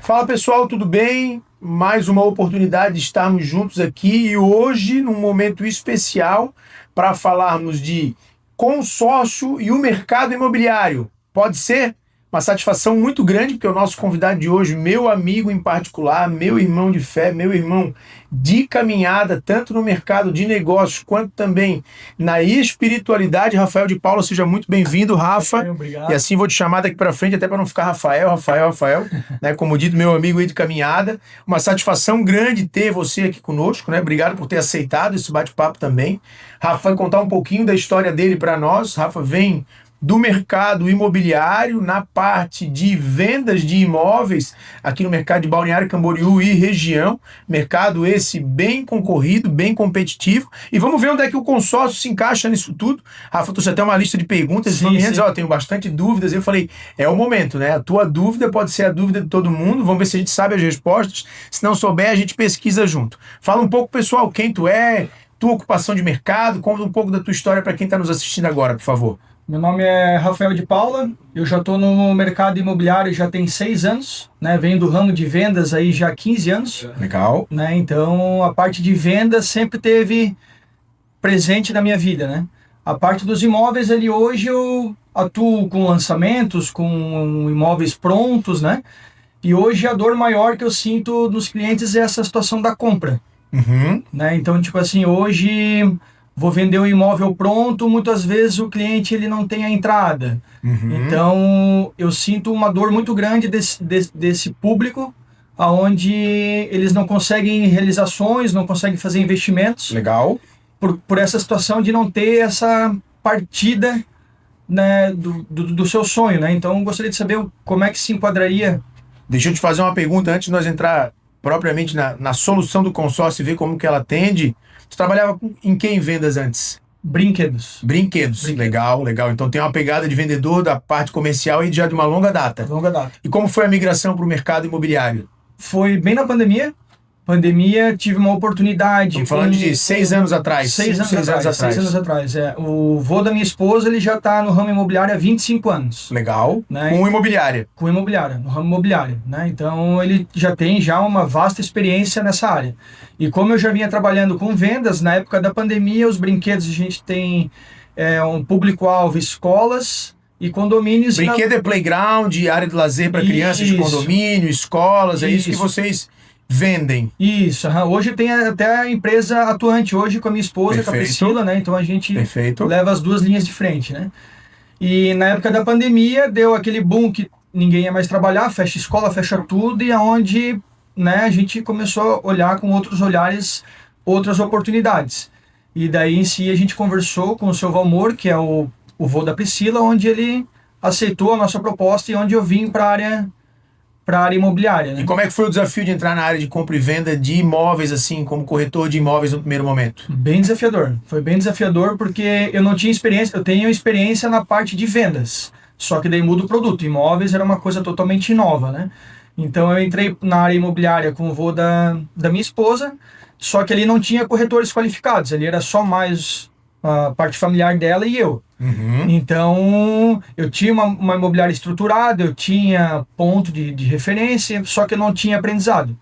Fala pessoal, tudo bem? Mais uma oportunidade de estarmos juntos aqui e hoje num momento especial para falarmos de consórcio e o mercado imobiliário. Pode ser uma satisfação muito grande, porque o nosso convidado de hoje, meu amigo em particular, meu irmão de fé, meu irmão de caminhada, tanto no mercado de negócios quanto também na espiritualidade. Rafael de Paula, seja muito bem-vindo, Rafa. Obrigado. E assim vou te chamar daqui para frente, até para não ficar Rafael, né? Como dito, meu amigo aí de caminhada. Uma satisfação grande ter você aqui conosco, né? Obrigado por ter aceitado esse bate-papo também. Rafa vai contar um pouquinho da história dele para nós. Rafa vem do mercado imobiliário, na parte de vendas de imóveis, aqui no mercado de Balneário Camboriú e região. Mercado esse bem concorrido, bem competitivo. E vamos ver onde é que o consórcio se encaixa nisso tudo. Rafa, trouxe até uma lista de perguntas. Sim. Tenho bastante dúvidas. Eu falei, é o momento, né? A tua dúvida pode ser a dúvida de todo mundo. Vamos ver se a gente sabe as respostas. Se não souber, a gente pesquisa junto. Fala um pouco, pessoal, quem tu é, tua ocupação de mercado. Conta um pouco da tua história para quem está nos assistindo agora, por favor. Meu nome é Rafael de Paula, eu já estou no mercado imobiliário já tem 6 anos, né? Venho do ramo de vendas aí já há 15 anos. Legal. Né? Então a parte de vendas sempre teve presente na minha vida, né? A parte dos imóveis ali hoje eu atuo com lançamentos, com imóveis prontos, né? E hoje a dor maior que eu sinto dos clientes é essa situação da compra. Né? Então, tipo assim, hoje vou vender um imóvel pronto, muitas vezes o cliente ele não tem a entrada. Então, eu sinto uma dor muito grande desse público, onde eles não conseguem realizações, não conseguem fazer investimentos. Legal. Por essa situação de não ter essa partida, né, do seu sonho. Né? Então, eu gostaria de saber como é que se enquadraria. Deixa eu te fazer uma pergunta antes de nós entrar propriamente na solução do consórcio e ver como que ela atende. Tu trabalhava em que em vendas antes? Brinquedos. Brinquedos. Legal. Então tem uma pegada de vendedor da parte comercial e já de uma longa data. Longa data. E como foi a migração para o mercado imobiliário? Foi bem na pandemia. Tive uma oportunidade. Estamos falando de 6 anos atrás. 6 anos atrás. O vô da minha esposa ele já está no ramo imobiliário há 25 anos. Legal. Né? Com imobiliária. Com imobiliária, no ramo imobiliário. Né? Então ele já tem uma vasta experiência nessa área. E como eu já vinha trabalhando com vendas, na época da pandemia, os brinquedos a gente tem um público-alvo, escolas e condomínios. Brinquedo é playground, área de lazer para crianças de condomínio, escolas, é isso que vocês vendem. Isso, hoje tem até a empresa atuante hoje com a minha esposa, com a Priscila, né? Então a gente leva as duas linhas de frente, né? E na época da pandemia deu aquele boom que ninguém ia mais trabalhar, fecha escola, fecha tudo, e aonde, né, a gente começou a olhar com outros olhares, outras oportunidades. E daí em si a gente conversou com o seu Valmor, que é o vô da Priscila, onde ele aceitou a nossa proposta e onde eu vim para a área imobiliária. Né? E como é que foi o desafio de entrar na área de compra e venda de imóveis, assim, como corretor de imóveis no primeiro momento? Bem desafiador. Foi bem desafiador porque eu não tinha experiência, eu tenho experiência na parte de vendas, só que daí muda o produto. Imóveis era uma coisa totalmente nova, né? Então eu entrei na área imobiliária com o vô da minha esposa, só que ali não tinha corretores qualificados, ali era só mais a parte familiar dela e eu. Então, eu tinha uma imobiliária estruturada, eu tinha ponto de referência, só que eu não tinha aprendizado.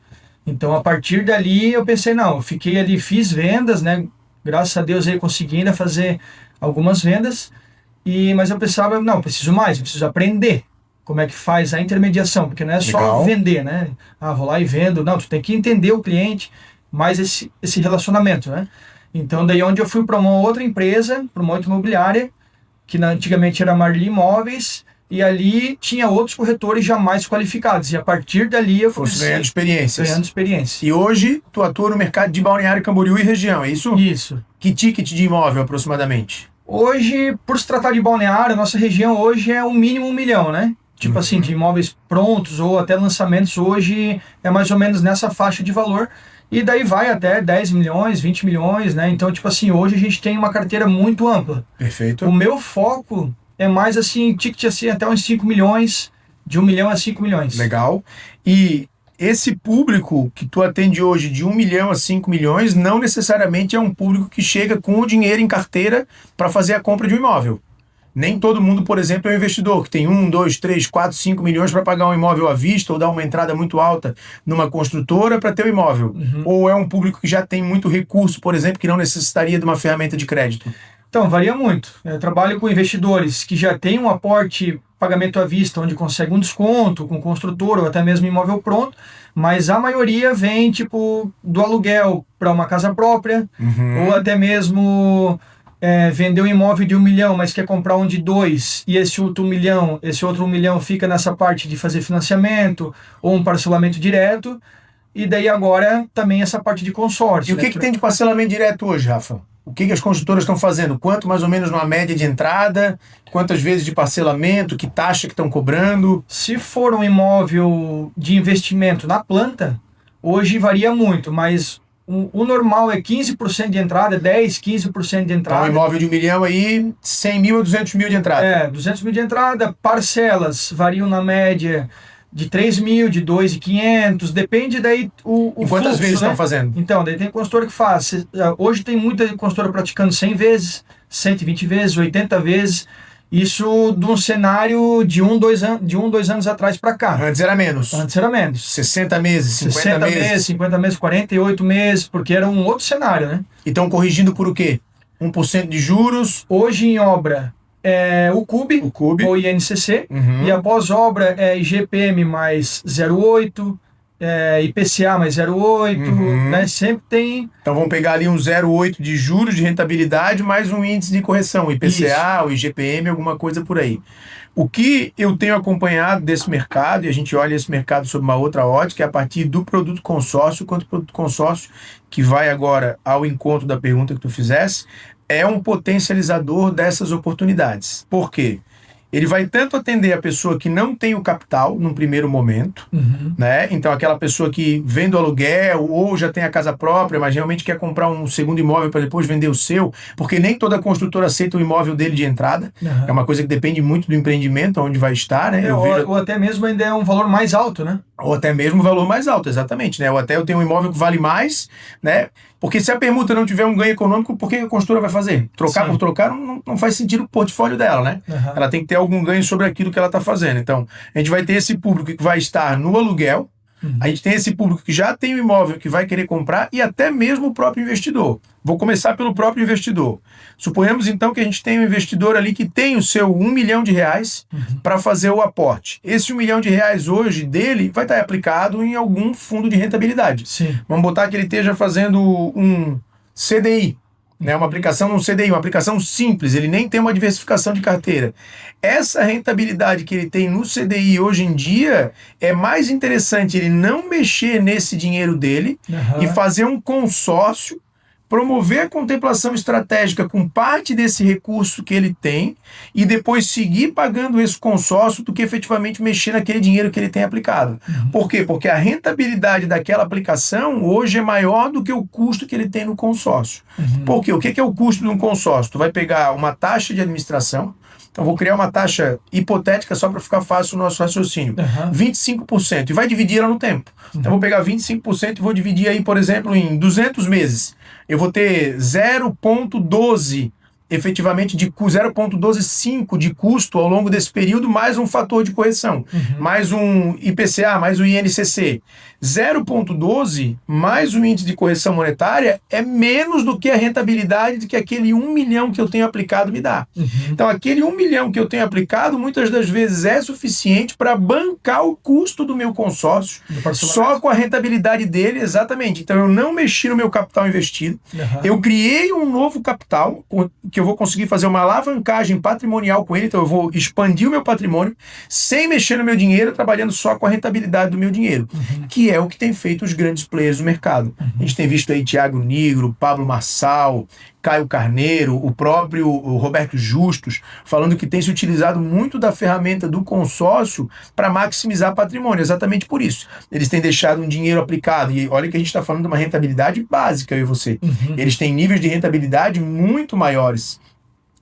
Então, a partir dali, eu pensei, não, eu fiquei ali, fiz vendas, né? Graças a Deus, eu consegui ainda fazer algumas vendas, mas eu pensava, não, preciso mais, eu preciso aprender como é que faz a intermediação, porque não é só vender, né? Vou lá e vendo. Não, tu tem que entender o cliente, mais esse relacionamento, né? Então, daí onde eu fui para uma outra empresa, para uma outra imobiliária, que antigamente era Marli Imóveis, e ali tinha outros corretores já mais qualificados. E a partir dali eu fui ganhando experiências. Ganhando experiência. E hoje tu atua no mercado de Balneário Camboriú e região, é isso? Isso. Que ticket de imóvel aproximadamente? Hoje, por se tratar de Balneário, a nossa região hoje é o mínimo 1 milhão, né? Tipo assim, de imóveis prontos ou até lançamentos hoje é mais ou menos nessa faixa de valor. E daí vai até 10 milhões, 20 milhões, né? Então, tipo assim, hoje a gente tem uma carteira muito ampla. Perfeito. O meu foco é mais assim, ticket assim, até uns 5 milhões, de 1 milhão a 5 milhões. Legal. E esse público que tu atende hoje de 1 milhão a 5 milhões não necessariamente é um público que chega com o dinheiro em carteira para fazer a compra de um imóvel. Nem todo mundo, por exemplo, é um investidor que tem 1, 2, 3, 4, 5 milhões para pagar um imóvel à vista ou dar uma entrada muito alta numa construtora para ter o imóvel. Ou é um público que já tem muito recurso, por exemplo, que não necessitaria de uma ferramenta de crédito? Então, varia muito. Eu trabalho com investidores que já têm um aporte pagamento à vista, onde consegue um desconto com construtora ou até mesmo imóvel pronto, mas a maioria vem tipo do aluguel para uma casa própria, ou até mesmo vender um imóvel de 1 milhão, mas quer comprar um de 2, e esse outro 1 milhão fica nessa parte de fazer financiamento ou um parcelamento direto, e daí agora também essa parte de consórcio. E o que tem de parcelamento direto hoje, Rafa? O que as construtoras estão fazendo? Quanto mais ou menos numa média de entrada? Quantas vezes de parcelamento? Que taxa que estão cobrando? Se for um imóvel de investimento na planta, hoje varia muito, mas o normal é 15% de entrada, 10%, 15% de entrada. Então, um imóvel de 1 milhão aí, 100 mil a 200 mil de entrada. 200 mil de entrada, parcelas variam na média de 3 mil, de 2.500, depende daí o e quantas fluxo, vezes né? estão fazendo? Então, daí tem consultora que faz. Hoje tem muita consultora praticando 100 vezes, 120 vezes, 80 vezes. Isso de um cenário de 2 anos atrás para cá. Antes era menos. 60 meses, 50 meses. 50 meses, 48 meses, porque era um outro cenário, né? E estão corrigindo por o quê? 1% de juros? Hoje em obra é o CUB, ou INCC, e após obra é IGPM mais 0,8, IPCA mais 0,8, né? Sempre tem... Então vamos pegar ali um 0,8 de juros de rentabilidade mais um índice de correção, o IPCA, o IGPM, alguma coisa por aí. O que eu tenho acompanhado desse mercado, e a gente olha esse mercado sob uma outra ótica, é a partir do produto consórcio, quanto produto consórcio, que vai agora ao encontro da pergunta que tu fizesse, é um potencializador dessas oportunidades. Por quê? Ele vai tanto atender a pessoa que não tem o capital num primeiro momento, né? Então aquela pessoa que vem do aluguel ou já tem a casa própria, mas realmente quer comprar um segundo imóvel para depois vender o seu, porque nem toda construtora aceita o imóvel dele de entrada. É uma coisa que depende muito do empreendimento, onde vai estar, né? Ou até mesmo ainda é um valor mais alto, né? Ou até mesmo um valor mais alto, exatamente, né? Ou até eu tenho um imóvel que vale mais, né? Porque se a permuta não tiver um ganho econômico, por que a construtora vai fazer? Trocar por trocar não faz sentido o portfólio dela, né? Ela tem que ter algum ganho sobre aquilo que ela está fazendo. Então, a gente vai ter esse público que vai estar no aluguel, a gente tem esse público que já tem o imóvel que vai querer comprar e até mesmo o próprio investidor. Vou começar pelo próprio investidor. Suponhamos então que a gente tem um investidor ali que tem o seu 1 milhão de reais para fazer o aporte. Esse 1 milhão de reais hoje dele vai estar aplicado em algum fundo de rentabilidade. Sim. Vamos botar que ele esteja fazendo um CDI, né? Uma aplicação num CDI, uma aplicação simples, ele nem tem uma diversificação de carteira. Essa rentabilidade que ele tem no CDI hoje em dia, é mais interessante ele não mexer nesse dinheiro dele e fazer um consórcio, promover a contemplação estratégica com parte desse recurso que ele tem e depois seguir pagando esse consórcio do que efetivamente mexer naquele dinheiro que ele tem aplicado. Por quê? Porque a rentabilidade daquela aplicação hoje é maior do que o custo que ele tem no consórcio. Por quê? O que é o custo de um consórcio? Tu vai pegar uma taxa de administração, então vou criar uma taxa hipotética só para ficar fácil o nosso raciocínio. 25%, e vai dividir ela no tempo. Então vou pegar 25% e vou dividir aí, por exemplo, em 200 meses. Eu vou ter 0,12 efetivamente de 0,125 de custo ao longo desse período, mais um fator de correção, mais um IPCA, mais o INCC. 0,12 mais o índice de correção monetária é menos do que a rentabilidade de que aquele 1 milhão que eu tenho aplicado me dá. Então, aquele 1 milhão que eu tenho aplicado, muitas das vezes é suficiente para bancar o custo do meu consórcio, só com a rentabilidade dele, exatamente. Então, eu não mexi no meu capital investido, eu criei um novo capital, que eu vou conseguir fazer uma alavancagem patrimonial com ele, então eu vou expandir o meu patrimônio sem mexer no meu dinheiro, trabalhando só com a rentabilidade do meu dinheiro, que é o que tem feito os grandes players do mercado. A gente tem visto aí Thiago Nigro, Pablo Marçal, Caio Carneiro, o próprio Roberto Justus, falando que tem se utilizado muito da ferramenta do consórcio para maximizar patrimônio, exatamente por isso. Eles têm deixado um dinheiro aplicado, e olha que a gente está falando de uma rentabilidade básica, eu e você. Eles têm níveis de rentabilidade muito maiores.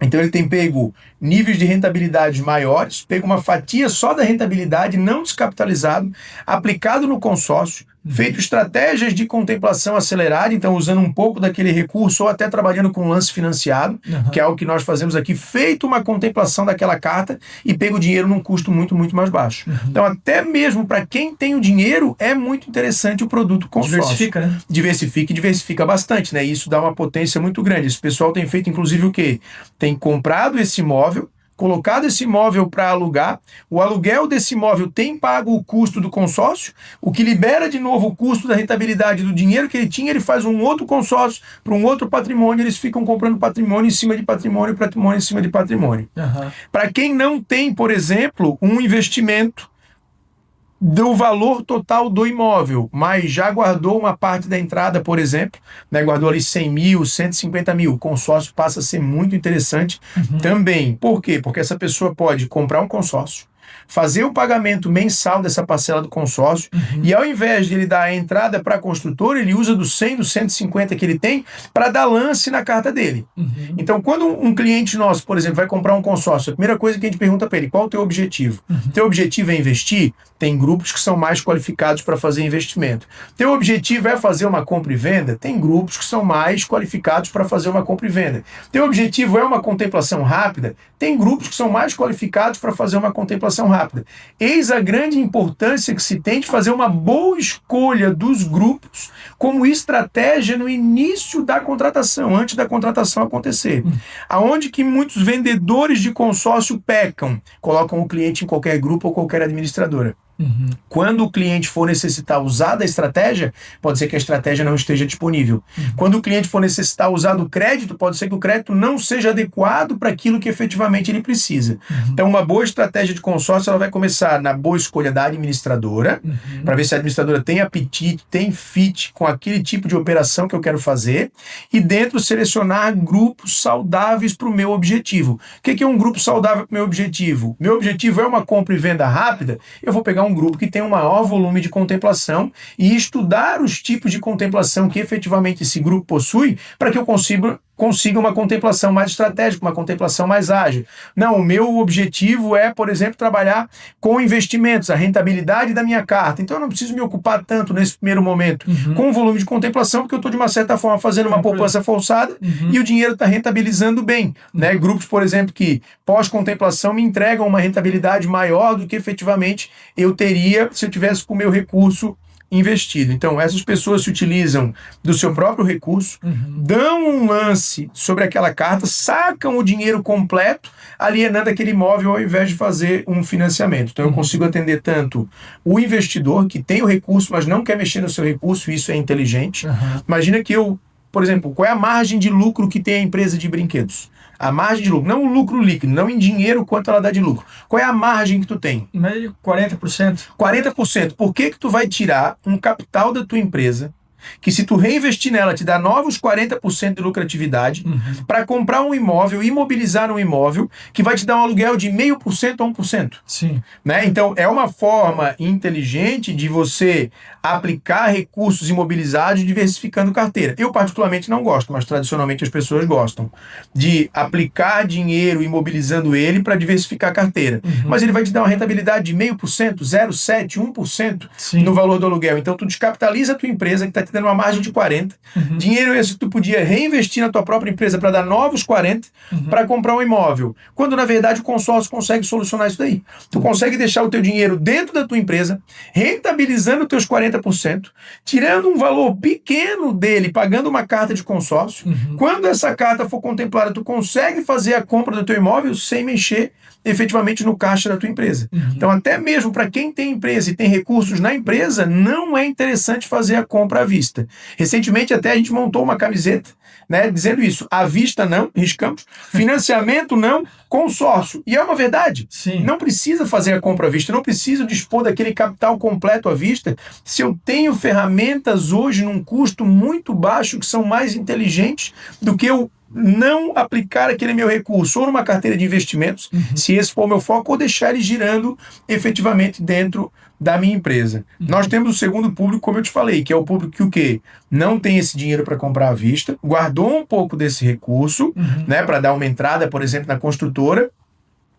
Então ele tem pego níveis de rentabilidade maiores, pego uma fatia só da rentabilidade, não descapitalizado, aplicado no consórcio, feito estratégias de contemplação acelerada, então usando um pouco daquele recurso ou até trabalhando com lance financiado, que é o que nós fazemos aqui, feito uma contemplação daquela carta e pego o dinheiro num custo muito, muito mais baixo. Então, até mesmo para quem tem o dinheiro, é muito interessante o produto consórcio. Diversifica, né? Diversifica e diversifica bastante, né? Isso dá uma potência muito grande. Esse pessoal tem feito, inclusive, o quê? Tem comprado esse imóvel, colocado esse imóvel para alugar, o aluguel desse imóvel tem pago o custo do consórcio, o que libera de novo o custo da rentabilidade do dinheiro que ele tinha, ele faz um outro consórcio para um outro patrimônio, eles ficam comprando patrimônio em cima de patrimônio, patrimônio em cima de patrimônio. Para quem não tem, por exemplo, um investimento do valor total do imóvel, mas já guardou uma parte da entrada, por exemplo, né, guardou ali 100 mil, 150 mil, o consórcio passa a ser muito interessante também. Por quê? Porque essa pessoa pode comprar um consórcio, fazer o pagamento mensal dessa parcela do consórcio e ao invés de ele dar a entrada para a construtora, ele usa do 100, do 150 que ele tem para dar lance na carta dele. Então, quando um cliente nosso, por exemplo, vai comprar um consórcio, a primeira coisa que a gente pergunta para ele, qual é o teu objetivo? Teu objetivo é investir? Tem grupos que são mais qualificados para fazer investimento. Teu objetivo é fazer uma compra e venda? Tem grupos que são mais qualificados para fazer uma compra e venda. Teu objetivo é uma contemplação rápida? Tem grupos que são mais qualificados para fazer uma contemplação rápida. Eis a grande importância que se tem de fazer uma boa escolha dos grupos como estratégia no início da contratação, antes da contratação acontecer. Aonde que muitos vendedores de consórcio pecam? Colocam o cliente em qualquer grupo ou qualquer administradora. Quando o cliente for necessitar usar da estratégia, pode ser que a estratégia não esteja disponível. Quando o cliente for necessitar usar do crédito, pode ser que o crédito não seja adequado para aquilo que efetivamente ele precisa. Então, uma boa estratégia de consórcio ela vai começar na boa escolha da administradora, para ver se a administradora tem apetite, tem fit com aquele tipo de operação que eu quero fazer, e dentro selecionar grupos saudáveis para o meu objetivo. O que é um grupo saudável para o meu objetivo? Meu objetivo é uma compra e venda rápida, eu vou pegar um grupo que tem um maior volume de contemplação e estudar os tipos de contemplação que efetivamente esse grupo possui para que eu consiga uma contemplação mais estratégica, uma contemplação mais ágil. Não, o meu objetivo é, por exemplo, trabalhar com investimentos, a rentabilidade da minha carta. Então eu não preciso me ocupar tanto nesse primeiro momento com o volume de contemplação, porque eu estou de uma certa forma fazendo uma poupança forçada e o dinheiro está rentabilizando bem. Né? Grupos, por exemplo, que pós-contemplação me entregam uma rentabilidade maior do que efetivamente eu teria se eu tivesse com o meu recurso investido. Então, essas pessoas se utilizam do seu próprio recurso, dão um lance sobre aquela carta, sacam o dinheiro completo, alienando aquele imóvel ao invés de fazer um financiamento. Então, eu consigo atender tanto o investidor, que tem o recurso, mas não quer mexer no seu recurso, isso é inteligente. Imagina que eu, por exemplo, qual é a margem de lucro que tem a empresa de brinquedos? A margem de lucro, não o lucro líquido, não em dinheiro quanto ela dá de lucro. Qual é a margem que tu tem? Médio 40%. 40%. Por que tu vai tirar um capital da tua empresa, que se tu reinvestir nela, te dá novos 40% de lucratividade, para comprar um imóvel, imobilizar um imóvel, que vai te dar um aluguel de 0,5% a 1%. Sim. Né? Então, é uma forma inteligente de você aplicar recursos imobilizados diversificando carteira. Eu, particularmente, não gosto, mas tradicionalmente as pessoas gostam de aplicar dinheiro imobilizando ele para diversificar a carteira. Mas ele vai te dar uma rentabilidade de 0,5%, 0,7%, 1% no valor do aluguel. Então, tu descapitaliza a tua empresa, que está te dando uma margem de 40%. Dinheiro esse que tu podia reinvestir na tua própria empresa para dar novos 40% para comprar um imóvel. Quando, na verdade, o consórcio consegue solucionar isso daí. Tu consegue deixar o teu dinheiro dentro da tua empresa, rentabilizando os teus 40%, tirando um valor pequeno dele, pagando uma carta de consórcio. Quando essa carta for contemplada, tu consegue fazer a compra do teu imóvel sem mexer efetivamente no caixa da tua empresa. Então, até mesmo para quem tem empresa e tem recursos na empresa, não é interessante fazer a compra à vista. Recentemente, até a gente montou uma camiseta, né, dizendo isso: à vista não, riscamos, financiamento não, consórcio. E é uma verdade. Não precisa fazer a compra à vista, não preciso dispor daquele capital completo à vista, se eu tenho ferramentas hoje num custo muito baixo que são mais inteligentes do que eu não aplicar aquele meu recurso ou numa carteira de investimentos, se esse for o meu foco, ou deixar ele girando efetivamente dentro da minha empresa. Nós temos o segundo público, como eu te falei, que é o público que o quê? Não tem esse dinheiro para comprar à vista, guardou um pouco desse recurso, né, para dar uma entrada, por exemplo, na construtora,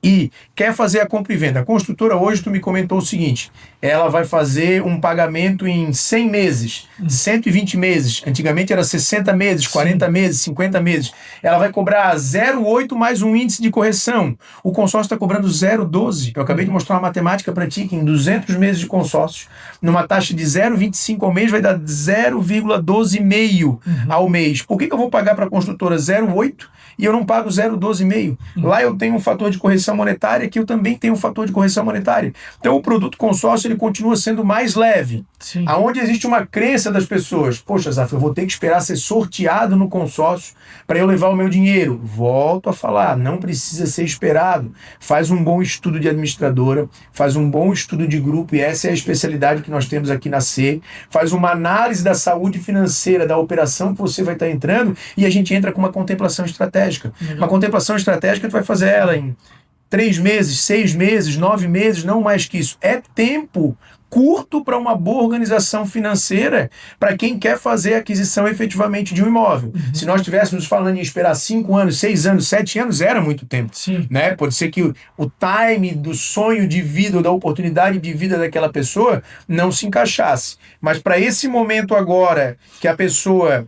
e quer fazer a compra e venda. A construtora hoje, tu me comentou o seguinte, ela vai fazer um pagamento em 100 meses, 120 meses, antigamente era 60 meses, 40 meses, 50 meses. Ela vai cobrar 0,8 mais um índice de correção. O consórcio está cobrando 0,12. Eu acabei de mostrar uma matemática para ti que em 200 meses de consórcio, numa taxa de 0,25 ao mês, vai dar 0,12,5 ao mês. Por que eu vou pagar para a construtora 0,8 e eu não pago 0,12,5? Lá eu tenho um fator de correção monetária, que eu também tenho um fator de correção monetária. Então o produto consórcio ele continua sendo mais leve. Sim. Aonde existe uma crença das pessoas, poxa, Zaf, eu vou ter que esperar ser sorteado no consórcio para eu levar o meu dinheiro. Volto a falar, não precisa ser esperado. Faz um bom estudo de administradora, faz um bom estudo de grupo, e essa é a especialidade que nós temos aqui na C. Faz uma análise da saúde financeira da operação que você vai estar entrando, e a gente entra com uma contemplação estratégica. Uma contemplação estratégica, tu vai fazer ela em 3 meses, 6 meses, 9 meses, não mais que isso. É tempo curto para uma boa organização financeira para quem quer fazer a aquisição efetivamente de um imóvel. Se nós estivéssemos falando em esperar 5 anos, 6 anos, 7 anos, era muito tempo. Sim. Né? Pode ser que o time do sonho de vida ou da oportunidade de vida daquela pessoa não se encaixasse. Mas para esse momento agora que a pessoa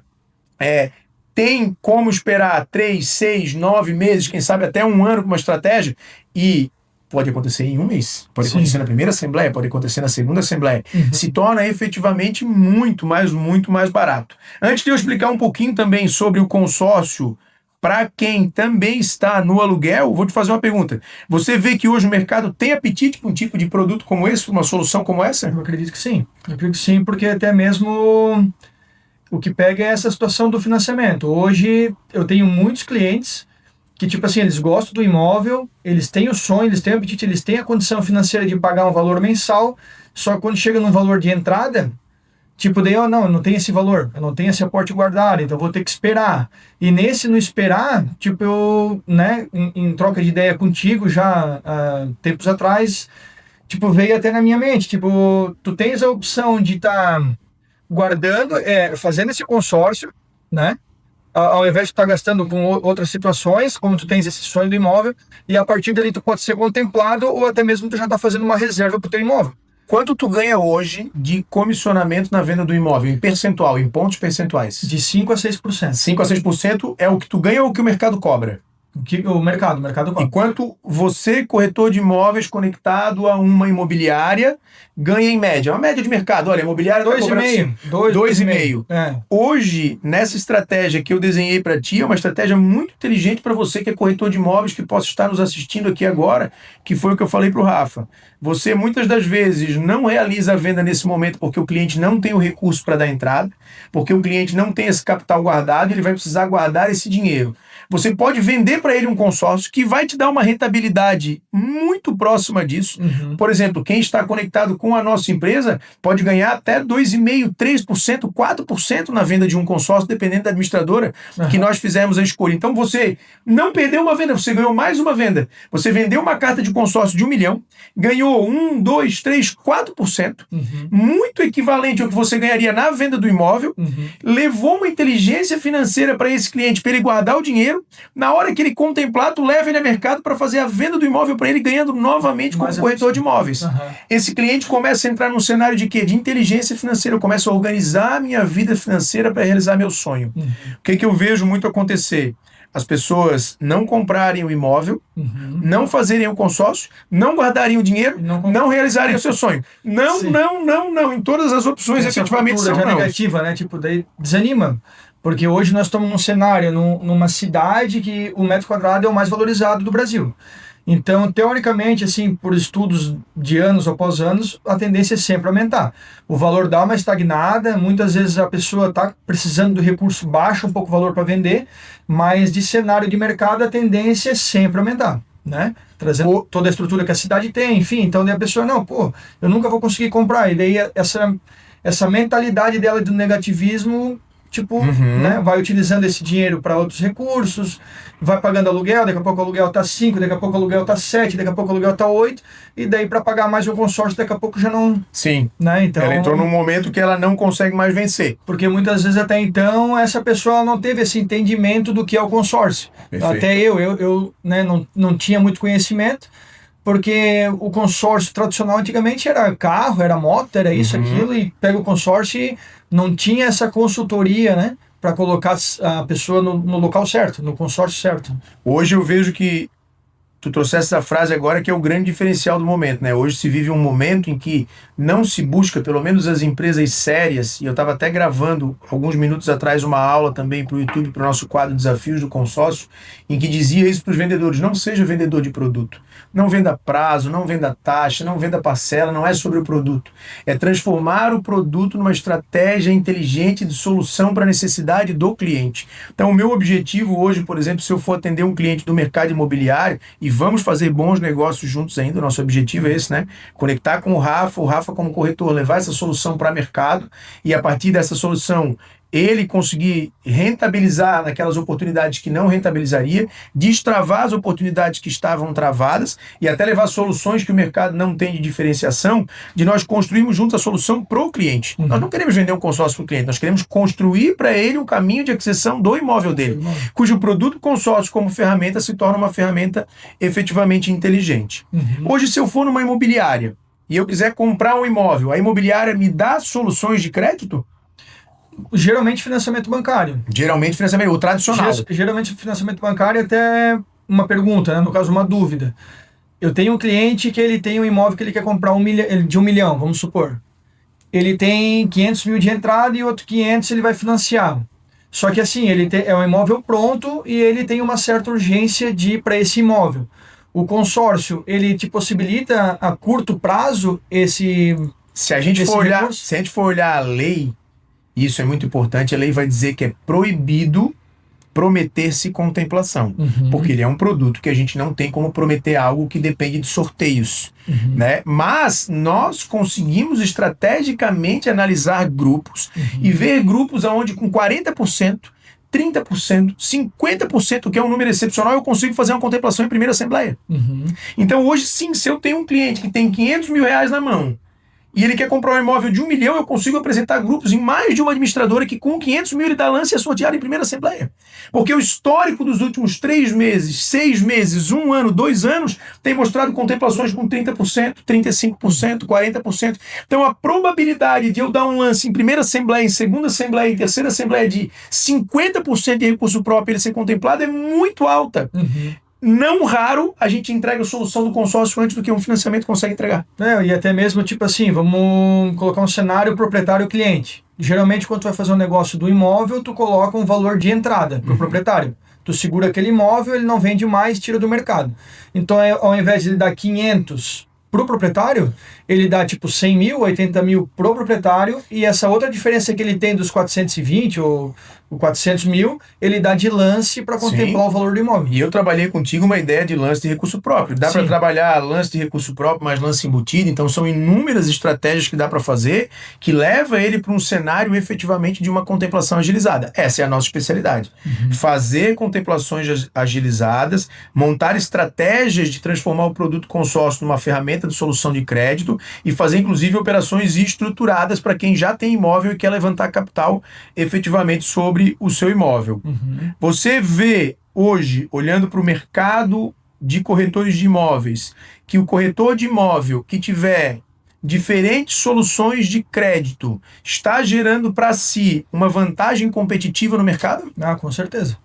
tem como esperar 3, 6, 9 meses, quem sabe até um ano com uma estratégia, e pode acontecer em um mês, pode acontecer na primeira assembleia, pode acontecer na segunda assembleia, se torna efetivamente muito mais barato. Antes de eu explicar um pouquinho também sobre o consórcio, para quem também está no aluguel, vou te fazer uma pergunta. Você vê que hoje o mercado tem apetite para um tipo de produto como esse, uma solução como essa? Eu acredito que sim. Eu acredito que sim, porque até mesmo o que pega é essa situação do financiamento. Hoje eu tenho muitos clientes que, tipo assim, eles gostam do imóvel, eles têm o sonho, eles têm o apetite, eles têm a condição financeira de pagar um valor mensal, só que quando chega num valor de entrada, tipo, daí, eu não tenho esse valor, eu não tenho esse aporte guardado, então eu vou ter que esperar. E nesse não esperar, tipo, eu, né, em troca de ideia contigo já tempos atrás, tipo, veio até na minha mente, tipo, tu tens a opção de estar guardando, fazendo esse consórcio, né? Ao invés de estar gastando com outras situações, como tu tens esse sonho do imóvel, e a partir dali tu pode ser contemplado, ou até mesmo tu já está fazendo uma reserva para o teu imóvel. Quanto tu ganha hoje de comissionamento na venda do imóvel, em percentual, em pontos percentuais? De 5 a 6%. 5 a 6% é o que tu ganha ou o que o mercado cobra? O mercado cobra. Enquanto você, corretor de imóveis conectado a uma imobiliária, ganha em média. Uma média de mercado, olha, a imobiliária está cobrando 2,5. Hoje, nessa estratégia que eu desenhei para ti, é uma estratégia muito inteligente para você que é corretor de imóveis, que possa estar nos assistindo aqui agora, que foi o que eu falei para o Rafa. Você, muitas das vezes, não realiza a venda nesse momento porque o cliente não tem o recurso para dar entrada, porque o cliente não tem esse capital guardado, ele vai precisar guardar esse dinheiro. Você pode vender para ele um consórcio que vai te dar uma rentabilidade muito próxima disso. Por exemplo, quem está conectado com a nossa empresa pode ganhar até 2,5%, 3%, 4% na venda de um consórcio, dependendo da administradora que nós fizemos a escolha. Então você não perdeu uma venda, você ganhou mais uma venda. Você vendeu uma carta de consórcio de 1 milhão, ganhou 1, 2, 3, 4%, muito equivalente ao que você ganharia na venda do imóvel, levou uma inteligência financeira para esse cliente, para ele guardar o dinheiro. Na hora que ele contemplar, tu leva ele a mercado para fazer a venda do imóvel para ele, ganhando novamente como corretor de imóveis. Esse cliente começa a entrar num cenário de quê? De inteligência financeira. Eu começo a organizar a minha vida financeira para realizar meu sonho. O que eu vejo muito acontecer? As pessoas não comprarem o imóvel, não fazerem o consórcio, não guardarem o dinheiro, não realizarem o seu sonho. Não. Em todas as opções, efetivamente, são não. Negativa, né? Tipo, daí desanima. Porque hoje nós estamos num cenário, numa cidade que o metro quadrado é o mais valorizado do Brasil. Então, teoricamente, assim, por estudos de anos após anos, a tendência é sempre aumentar. O valor dá uma estagnada, muitas vezes a pessoa está precisando do recurso, baixa um pouco o valor para vender, mas de cenário de mercado a tendência é sempre aumentar, né? Trazendo toda a estrutura que a cidade tem, enfim. Então, daí a pessoa, eu nunca vou conseguir comprar. E daí essa mentalidade dela do negativismo, tipo, né, vai utilizando esse dinheiro para outros recursos, vai pagando aluguel, daqui a pouco o aluguel tá 5, daqui a pouco o aluguel tá 7, daqui a pouco o aluguel tá 8, e daí para pagar mais um consórcio, daqui a pouco já não... Sim, né, então, ela entrou num momento que ela não consegue mais vencer. porque muitas vezes até então essa pessoa não teve esse entendimento do que é o consórcio. Perfeito. Até eu né, não tinha muito conhecimento, porque o consórcio tradicional antigamente era carro, era moto, era isso, aquilo, e pega o consórcio e não tinha essa consultoria, né, para colocar a pessoa no local certo, no consórcio certo. Hoje eu vejo que tu trouxeste essa frase agora que é o grande diferencial do momento, né? Hoje se vive um momento em que não se busca, pelo menos as empresas sérias, e eu estava até gravando alguns minutos atrás uma aula também para o YouTube, para o nosso quadro Desafios do Consórcio, em que dizia isso para os vendedores: não seja vendedor de produto. Não venda prazo, não venda taxa, não venda parcela, não é sobre o produto. É transformar o produto numa estratégia inteligente de solução para a necessidade do cliente. Então, o meu objetivo hoje, por exemplo, se eu for atender um cliente do mercado imobiliário, e vamos fazer bons negócios juntos ainda, o nosso objetivo é esse, né? Conectar com o Rafa como corretor, levar essa solução para o mercado e a partir dessa solução ele conseguir rentabilizar naquelas oportunidades que não rentabilizaria, destravar as oportunidades que estavam travadas e até levar soluções que o mercado não tem de diferenciação, de nós construirmos juntos a solução para o cliente. Nós não queremos vender um consórcio para o cliente, nós queremos construir para ele um caminho de aquisição do imóvel dele, cujo produto consórcio como ferramenta se torna uma ferramenta efetivamente inteligente. Hoje, se eu for numa imobiliária e eu quiser comprar um imóvel, a imobiliária me dá soluções de crédito? Geralmente financiamento bancário. Geralmente financiamento, o tradicional. Geralmente financiamento bancário, até uma pergunta, né? No caso uma dúvida. Eu tenho um cliente que ele tem um imóvel que ele quer comprar de 1 milhão, vamos supor. Ele tem 500 mil de entrada e outro 500 ele vai financiar. Só que assim, é um imóvel pronto e ele tem uma certa urgência de ir para esse imóvel. O consórcio, ele te possibilita a curto prazo esse... Se a gente for olhar a lei, isso é muito importante, a lei vai dizer que é proibido prometer-se contemplação, porque ele é um produto que a gente não tem como prometer algo que depende de sorteios, né? Mas nós conseguimos estrategicamente analisar grupos e ver grupos onde com 40%, 30%, 50%, que é um número excepcional, eu consigo fazer uma contemplação em primeira assembleia. Então hoje sim, se eu tenho um cliente que tem 500 mil reais na mão, e ele quer comprar um imóvel de 1 milhão, eu consigo apresentar grupos em mais de uma administradora que com 500 mil ele dá lance e é sorteado em primeira assembleia. Porque o histórico dos últimos 3 meses, 6 meses, 1 ano, 2 anos, tem mostrado contemplações com 30%, 35%, 40%. Então a probabilidade de eu dar um lance em primeira assembleia, em segunda assembleia, em terceira assembleia de 50% de recurso próprio ele ser contemplado é muito alta. Não raro a gente entrega a solução do consórcio antes do que um financiamento consegue entregar. E até mesmo, tipo assim, vamos colocar um cenário proprietário-cliente. Geralmente, quando tu vai fazer um negócio do imóvel, tu coloca um valor de entrada para o proprietário. Tu segura aquele imóvel, ele não vende mais, tira do mercado. Então, ao invés de ele dar 500 para o proprietário, ele dá tipo 100 mil, 80 mil pro proprietário, e essa outra diferença que ele tem dos 420 ou 400 mil, ele dá de lance para contemplar o valor do imóvel. E eu trabalhei contigo uma ideia de lance de recurso próprio. Dá para trabalhar lance de recurso próprio mais lance embutido, então são inúmeras estratégias que dá para fazer que leva ele para um cenário efetivamente de uma contemplação agilizada. Essa é a nossa especialidade. Fazer contemplações agilizadas, montar estratégias de transformar o produto consórcio numa ferramenta de solução de crédito e fazer inclusive operações estruturadas para quem já tem imóvel e quer levantar capital efetivamente sobre o seu imóvel. Você vê hoje, olhando para o mercado de corretores de imóveis, que o corretor de imóvel que tiver diferentes soluções de crédito está gerando para si uma vantagem competitiva no mercado? Com certeza.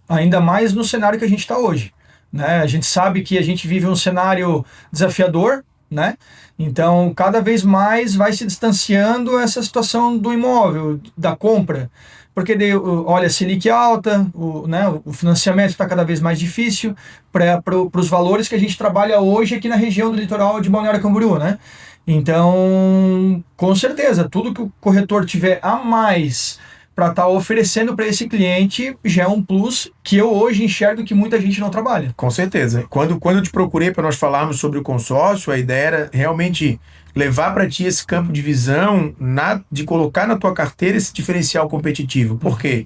Ainda mais no cenário que a gente está hoje, né? A gente sabe que a gente vive um cenário desafiador, né? Então, cada vez mais vai se distanciando essa situação do imóvel, da compra. Porque, olha, a Selic alta, o financiamento está cada vez mais difícil para os valores que a gente trabalha hoje aqui na região do litoral de Balneário Camboriú, né? Então, com certeza, tudo que o corretor tiver a mais para estar oferecendo para esse cliente, já é um plus que eu hoje enxergo que muita gente não trabalha. Com certeza. Quando eu te procurei para nós falarmos sobre o consórcio, a ideia era realmente levar para ti esse campo de visão, de colocar na tua carteira esse diferencial competitivo. Por quê?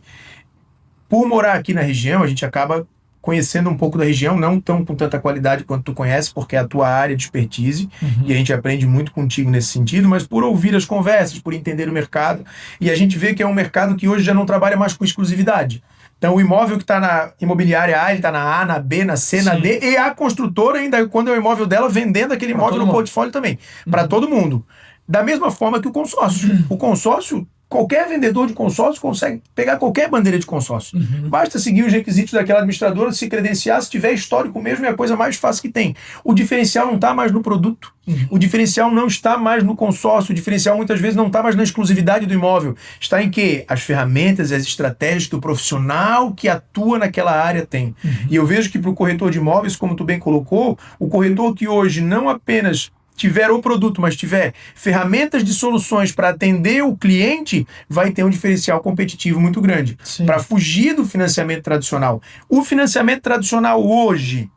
Por morar aqui na região, a gente acaba conhecendo um pouco da região, não tão com tanta qualidade quanto tu conhece, porque é a tua área de expertise, e a gente aprende muito contigo nesse sentido, mas por ouvir as conversas, por entender o mercado, e a gente vê que é um mercado que hoje já não trabalha mais com exclusividade. Então o imóvel que está na imobiliária A, ele está na A, na B, na C, na D, e a construtora ainda, quando é o imóvel dela, vendendo aquele imóvel no portfólio também, para todo mundo. Da mesma forma que o consórcio. O consórcio, qualquer vendedor de consórcio consegue pegar qualquer bandeira de consórcio. Basta seguir os requisitos daquela administradora, se credenciar, se tiver histórico mesmo, é a coisa mais fácil que tem. O diferencial não está mais no produto. O diferencial não está mais no consórcio. O diferencial muitas vezes não está mais na exclusividade do imóvel. Está em quê? As ferramentas e as estratégias que o profissional que atua naquela área tem. E eu vejo que para o corretor de imóveis, como tu bem colocou, o corretor que hoje não apenas tiver o produto, mas tiver ferramentas de soluções para atender o cliente, vai ter um diferencial competitivo muito grande. Para fugir do financiamento tradicional. O financiamento tradicional hoje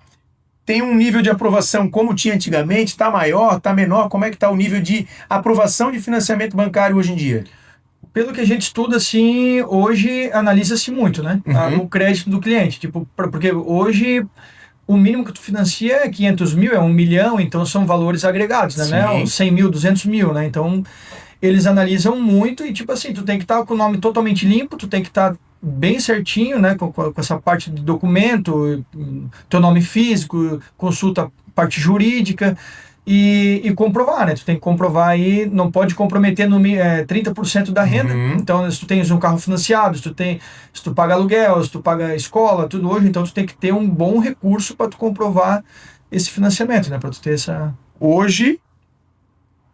tem um nível de aprovação como tinha antigamente? Está maior? Está menor? Como é que está o nível de aprovação de financiamento bancário hoje em dia? Pelo que a gente estuda, assim, hoje analisa-se muito, né? O crédito do cliente. Tipo, porque hoje o mínimo que tu financia é 500 mil, é 1 milhão, então são valores agregados, né? 100 mil, 200 mil, né? Então, eles analisam muito e, tipo assim, tu tem que estar com o nome totalmente limpo, tu tem que estar bem certinho, né? Com essa parte de documento, teu nome físico, consulta parte jurídica e comprovar, né? Tu tem que comprovar aí, não pode comprometer 30% da renda. Então, se tu tens um carro financiado, se tu paga aluguel, se tu paga escola, tudo hoje, então tu tem que ter um bom recurso para tu comprovar esse financiamento, né? Para tu ter essa... Hoje,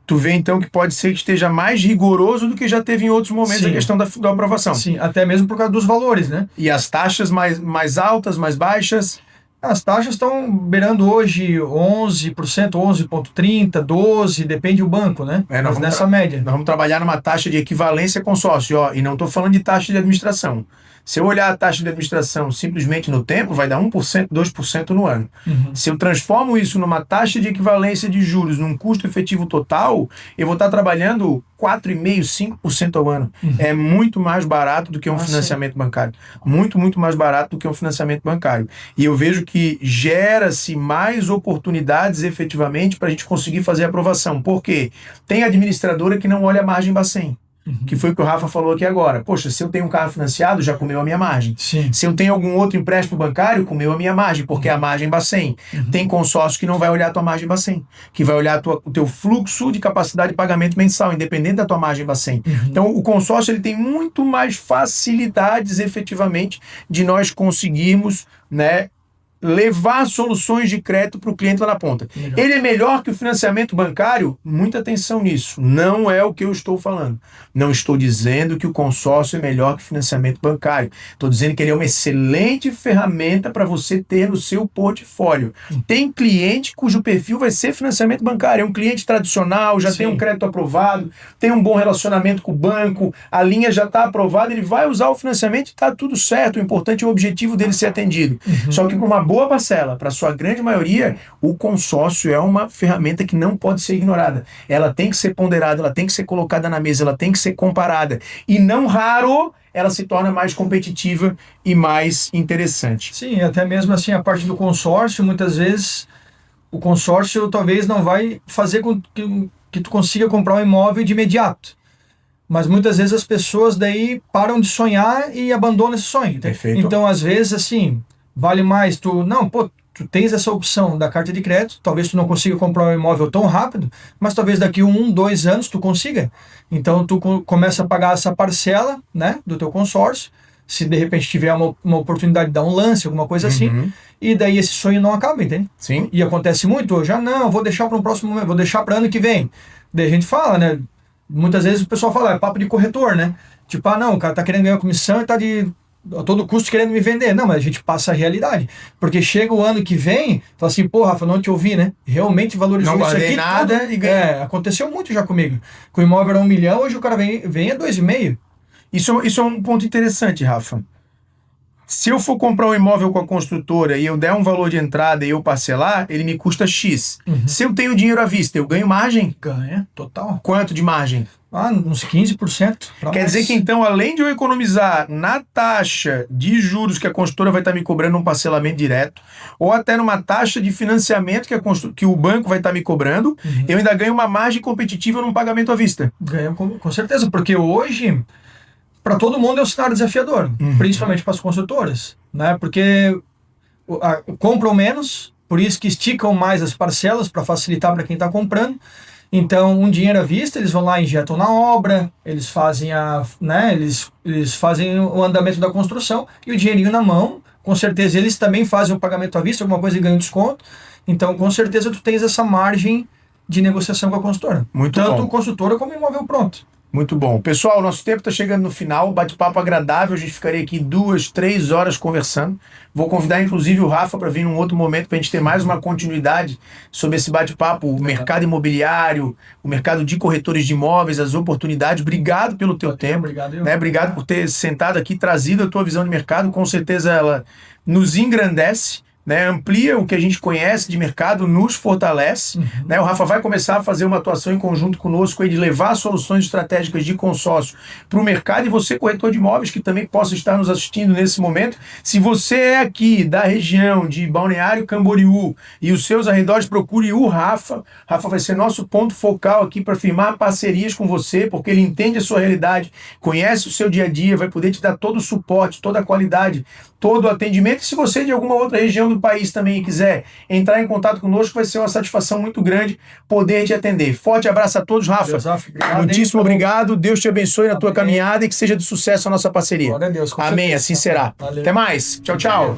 tu vê então que pode ser que esteja mais rigoroso do que já teve em outros momentos a questão da aprovação. Sim, até mesmo por causa dos valores, né? E as taxas mais altas, mais baixas? As taxas estão beirando hoje 11%, 11,30%, 12%, depende do banco, né? Mas nessa média. Nós vamos trabalhar numa taxa de equivalência consórcio, ó, e não estou falando de taxa de administração. Se eu olhar a taxa de administração simplesmente no tempo, vai dar 1%, 2% no ano. Se eu transformo isso numa taxa de equivalência de juros, num custo efetivo total, eu vou estar trabalhando 4,5%, 5% ao ano. É muito mais barato do que um financiamento bancário. Muito, muito mais barato do que um financiamento bancário. E eu vejo que gera-se mais oportunidades efetivamente para a gente conseguir fazer a aprovação. Por quê? Tem administradora que não olha a margem Bacen. Que foi o que o Rafa falou aqui agora. Poxa, se eu tenho um carro financiado, já comeu a minha margem. Se eu tenho algum outro empréstimo bancário, comeu a minha margem, porque é a margem Bacen. Tem consórcio que não vai olhar a tua margem Bacen, que vai olhar o teu fluxo de capacidade de pagamento mensal, independente da tua margem Bacen. Então, o consórcio ele tem muito mais facilidades, efetivamente, de nós conseguirmos, né, levar soluções de crédito para o cliente lá na ponta. Ele é melhor que o financiamento bancário? Muita atenção nisso. Não é o que eu estou falando. Não estou dizendo que o consórcio é melhor que o financiamento bancário. Estou dizendo que ele é uma excelente ferramenta para você ter no seu portfólio. Tem cliente cujo perfil vai ser financiamento bancário. É um cliente tradicional, já tem um crédito aprovado, tem um bom relacionamento com o banco, a linha já está aprovada, ele vai usar o financiamento e está tudo certo. O importante é o objetivo dele ser atendido. Só que para uma boa parcela, para a sua grande maioria, o consórcio é uma ferramenta que não pode ser ignorada. Ela tem que ser ponderada, ela tem que ser colocada na mesa, ela tem que ser comparada. E não raro, ela se torna mais competitiva e mais interessante. Sim, até mesmo assim a parte do consórcio, muitas vezes o consórcio talvez não vai fazer com que tu consiga comprar um imóvel de imediato. Mas muitas vezes as pessoas daí param de sonhar e abandonam esse sonho. Perfeito. Então, às vezes, assim, vale mais tu tens essa opção da carta de crédito, talvez tu não consiga comprar um imóvel tão rápido, mas talvez daqui 1, 2 anos tu consiga. Então tu começa a pagar essa parcela, né, do teu consórcio, se de repente tiver uma oportunidade de dar um lance, alguma coisa assim, e daí esse sonho não acaba, entende? Sim. E acontece muito, já não, vou deixar para um próximo momento, vou deixar para ano que vem. Daí a gente fala, né, muitas vezes o pessoal fala, é papo de corretor, né, tipo, não, o cara tá querendo ganhar comissão e tá a todo custo querendo me vender. Não, mas a gente passa a realidade. Porque chega o ano que vem, fala assim, pô, Rafa, não te ouvi, né? Realmente valorizou não isso aqui. Não nada tudo. E ganhei. Aconteceu muito já comigo. Com o imóvel era 1 milhão, hoje o cara vem a 2,5. Isso é um ponto interessante, Rafa. Se eu for comprar um imóvel com a construtora e eu der um valor de entrada e eu parcelar, ele me custa X. Se eu tenho dinheiro à vista, eu ganho margem? Ganha, total. Quanto de margem? Uns 15%. Quer dizer que então, além de eu economizar na taxa de juros que a construtora vai estar me cobrando num parcelamento direto, ou até numa taxa de financiamento que o banco vai estar me cobrando, eu ainda ganho uma margem competitiva num pagamento à vista. Ganha com certeza, porque hoje, para todo mundo é um cenário desafiador, principalmente para as construtoras, né? Porque compram menos, por isso que esticam mais as parcelas para facilitar para quem está comprando. Então, um dinheiro à vista, eles vão lá e injetam na obra, eles fazem eles fazem o andamento da construção, e o dinheirinho na mão, com certeza eles também fazem o pagamento à vista, alguma coisa e ganham desconto. Então, com certeza tu tens essa margem de negociação com a construtora. Tanto construtora como imóvel pronto. Muito bom. Pessoal, nosso tempo está chegando no final, bate-papo agradável, a gente ficaria aqui 2, 3 horas conversando. Vou convidar inclusive o Rafa para vir num outro momento para a gente ter mais uma continuidade sobre esse bate-papo, o mercado imobiliário, o mercado de corretores de imóveis, as oportunidades. Obrigado pelo teu tempo. Obrigado por ter sentado aqui, trazido a tua visão de mercado. Com certeza ela nos engrandece. Amplia o que a gente conhece de mercado, nos fortalece. O Rafa vai começar a fazer uma atuação em conjunto conosco aí de levar soluções estratégicas de consórcio para o mercado, e você, corretor de imóveis, que também possa estar nos assistindo nesse momento. Se você é aqui da região de Balneário Camboriú e os seus arredores, procure o Rafa. Rafa vai ser nosso ponto focal aqui para firmar parcerias com você, porque ele entende a sua realidade, conhece o seu dia a dia, vai poder te dar todo o suporte, toda a qualidade, todo o atendimento. E se você é de alguma outra região do país também quiser entrar em contato conosco, vai ser uma satisfação muito grande poder te atender. Forte abraço a todos, Rafa. Muitíssimo obrigado. Deus te abençoe na tua caminhada e que seja de sucesso a nossa parceria. Glória a Deus, com Amém, certeza. assim será. Valeu. Até mais. Tchau, tchau.